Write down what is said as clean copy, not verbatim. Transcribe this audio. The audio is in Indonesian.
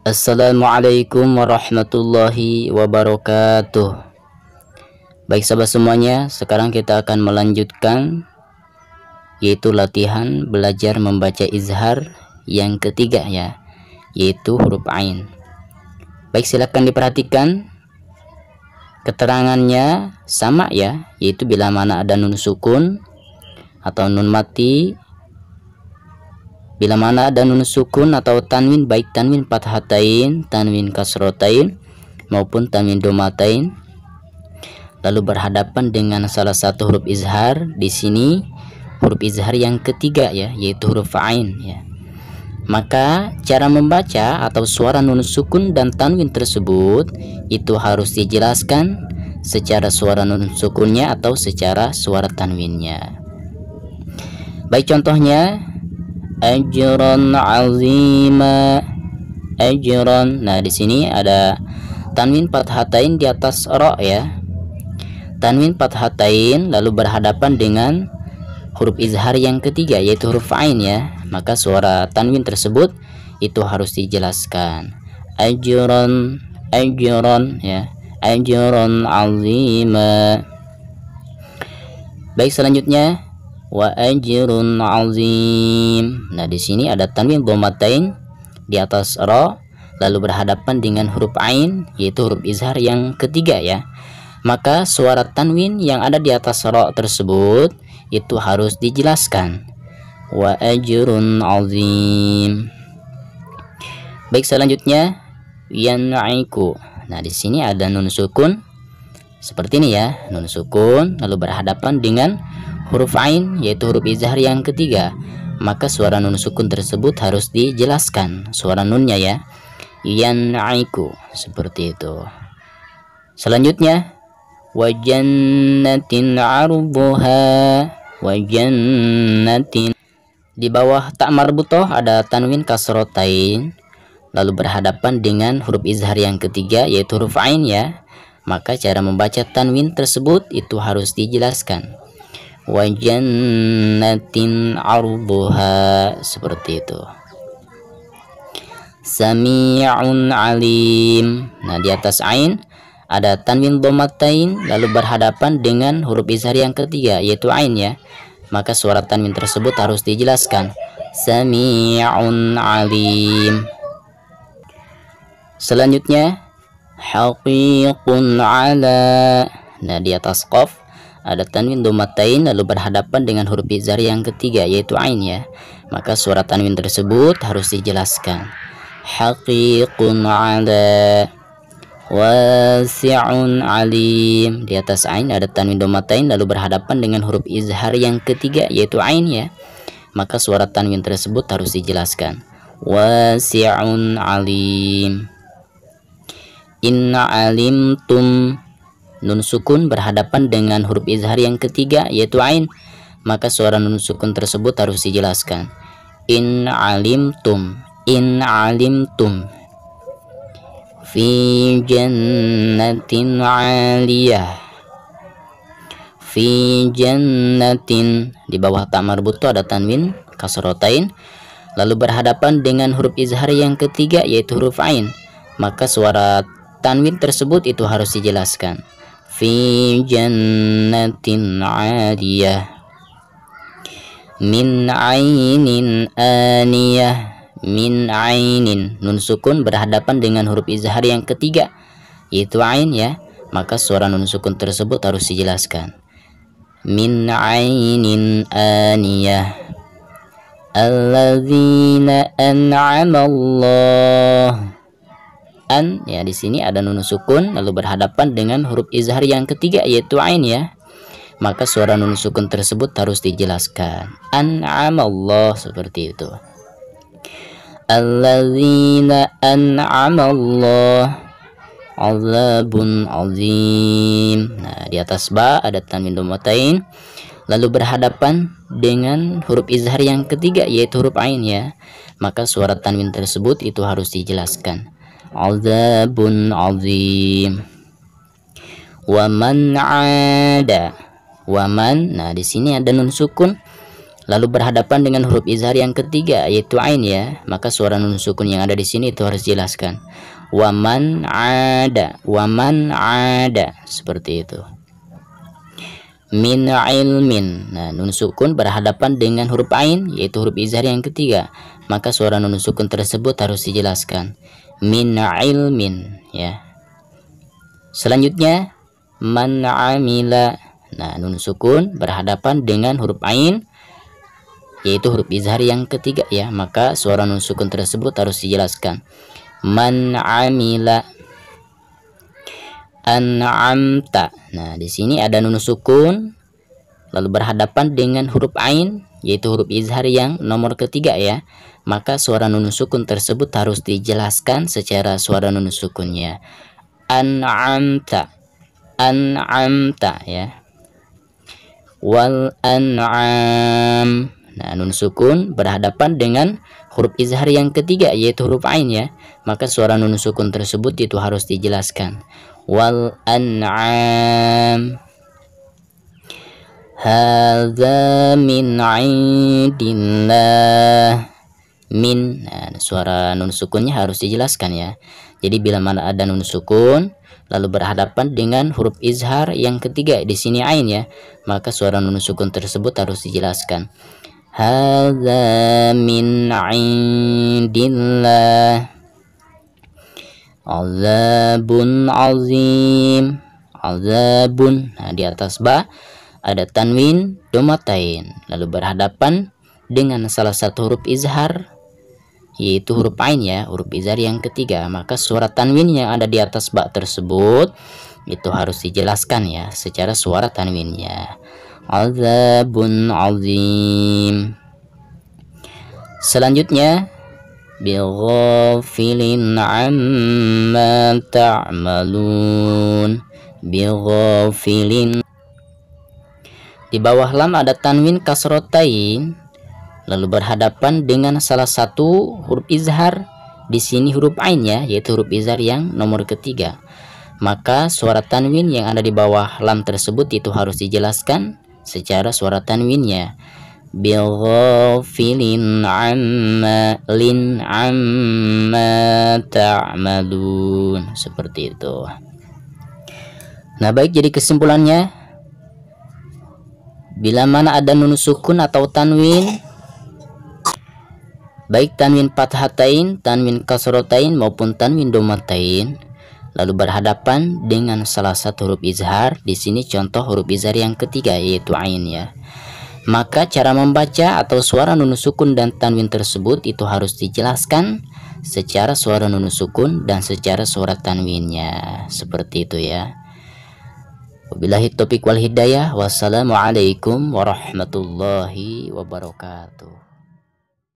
Assalamualaikum warahmatullahi wabarakatuh. Baik sahabat semuanya, sekarang kita akan melanjutkan yaitu latihan belajar membaca izhar yang ketiga ya, yaitu huruf ain. Baik, silakan diperhatikan keterangannya sama ya, yaitu bila mana ada nun sukun atau nun mati. Bila mana ada nun sukun atau tanwin, baik tanwin fathatain, tanwin kasrotain maupun tanwin domatain, lalu berhadapan dengan salah satu huruf izhar, di sini huruf izhar yang ketiga ya, yaitu huruf ain ya. Maka cara membaca atau suara nun sukun dan tanwin tersebut itu harus dijelaskan secara suara nun sukunnya atau secara suara tanwinnya. Baik, contohnya ajran azima, ajran. Nah, di sini ada tanwin fathatain di atas ro ya. Tanwin fathatain lalu berhadapan dengan huruf izhar yang ketiga yaitu huruf ain ya. Maka suara tanwin tersebut itu harus dijelaskan. Ajran, ajran ya. Ajran azima. Baik, selanjutnya wa ajrun azim. Nah, di sini ada tanwin dhammatain di atas ra lalu berhadapan dengan huruf ain yaitu huruf izhar yang ketiga ya. Maka suara tanwin yang ada di atas ra tersebut itu harus dijelaskan. Wa ajrun azim. Baik, selanjutnya yan'iku. Nah, di sini ada nun sukun seperti ini ya, nun sukun lalu berhadapan dengan huruf ain yaitu huruf izhar yang ketiga. Maka suara nun sukun tersebut harus dijelaskan suara nunnya ya, yan'iku, seperti itu. Selanjutnya wa jannatin 'arduha, wa jannatin. Di bawah ta marbutoh ada tanwin kasrotain lalu berhadapan dengan huruf izhar yang ketiga yaitu huruf ain ya. Maka cara membaca tanwin tersebut itu harus dijelaskan. Wa jannatin 'arduha, seperti itu. Sami'un alim. Nah, di atas ain ada tanwin dhammatain lalu berhadapan dengan huruf izhar yang ketiga yaitu ain ya. Maka suara tanwin tersebut harus dijelaskan. Sami'un alim. Selanjutnya haqiqun ala. Nah, di atas qaf ada tanwin dhammatain lalu berhadapan dengan huruf izhar yang ketiga yaitu ain ya. Maka suara tanwin tersebut harus dijelaskan. Haqiqun ala, wasi'un alim. Di atas ain ada tanwin dhammatain lalu berhadapan dengan huruf izhar yang ketiga yaitu ain ya. Maka suara tanwin tersebut harus dijelaskan. Wasi'un alim. Inna alimtum. Nun sukun berhadapan dengan huruf izhar yang ketiga yaitu ain. Maka suara nun sukun tersebut harus dijelaskan. In alimtum, in alimtum. Fi jannatin 'aliyah, fi jannatin. Di bawah ta marbutoh ada tanwin kasrotain lalu berhadapan dengan huruf izhar yang ketiga yaitu huruf ain. Maka suara tanwin tersebut itu harus dijelaskan. Fi jannatin 'aliyah, min ainin aniyah, min ainin. Nun sukun berhadapan dengan huruf izhar yang ketiga yaitu ain ya. Maka suara nun sukun tersebut harus dijelaskan. Min ainin aniyah, alladzina an'ama Allah. An ya, di sini ada nun sukun lalu berhadapan dengan huruf izhar yang ketiga yaitu ain ya. Maka suara nun sukun tersebut harus dijelaskan. An'amallah, seperti itu. Alladzina an'amallah, azabun azim. Nah, di atas ba ada tanwin dhammatain lalu berhadapan dengan huruf izhar yang ketiga yaitu huruf ain ya. Maka suara tanwin tersebut itu harus dijelaskan. Azabun azim. Wa man 'ada, waman. Nah, di sini ada nun sukun lalu berhadapan dengan huruf izhar yang ketiga yaitu ain ya, maka suara nun sukun yang ada di sini itu harus dijelaskan. Waman ada, seperti itu. Min ilmin, nah nun sukun berhadapan dengan huruf ain yaitu huruf izhar yang ketiga, maka suara nun sukun tersebut harus dijelaskan. Min ilmin ya. Selanjutnya man amila, nah nun sukun berhadapan dengan huruf ain yaitu huruf izhar yang ketiga ya, maka suara nun sukun tersebut harus dijelaskan. Man amila an'amta, nah di sini ada nun sukun lalu berhadapan dengan huruf ain yaitu huruf izhar yang nomor ketiga ya, maka suara nun sukun tersebut harus dijelaskan secara suara nun sukunnya. An'amta, ya. Wal an'am, nah nun sukun berhadapan dengan huruf izhar yang ketiga yaitu huruf ain ya, maka suara nun sukun tersebut itu harus dijelaskan. Wal an'am hadza min 'indillah. Min, nah, suara nun sukunnya harus dijelaskan ya. Jadi bila mana ada nun sukun lalu berhadapan dengan huruf izhar yang ketiga di sini ain ya, maka suara nun sukun tersebut harus dijelaskan. Hadza min 'indillah. Azabun azim, azabun, nah di atas ba ada tanwin domatain lalu berhadapan dengan salah satu huruf izhar yaitu huruf ain ya, huruf izhar yang ketiga, maka suara tanwin yang ada di atas ba tersebut itu harus dijelaskan ya secara suara tanwinnya. Azabun azim. Selanjutnya bighafilin amma ta'malun. Bighafilin, di bawah lam ada tanwin kasrotain lalu berhadapan dengan salah satu huruf izhar di sini huruf ain ya, yaitu huruf izhar yang nomor ketiga, maka suara tanwin yang ada di bawah lam tersebut itu harus dijelaskan secara suara tanwinnya. Bighafilin amma ta'malun, seperti itu. Nah baik, jadi kesimpulannya, bila mana ada nun sukun atau tanwin, baik tanwin fathatain, tanwin kasrotain maupun tanwin domatain, lalu berhadapan dengan salah satu huruf izhar, di sini contoh huruf izhar yang ketiga yaitu ain ya, maka cara membaca atau suara nun sukun dan tanwin tersebut itu harus dijelaskan secara suara nun sukun dan secara suara tanwinnya, seperti itu ya. Wabillahi taufiq wal hidayah. Wassalamualaikum warahmatullahi wabarakatuh.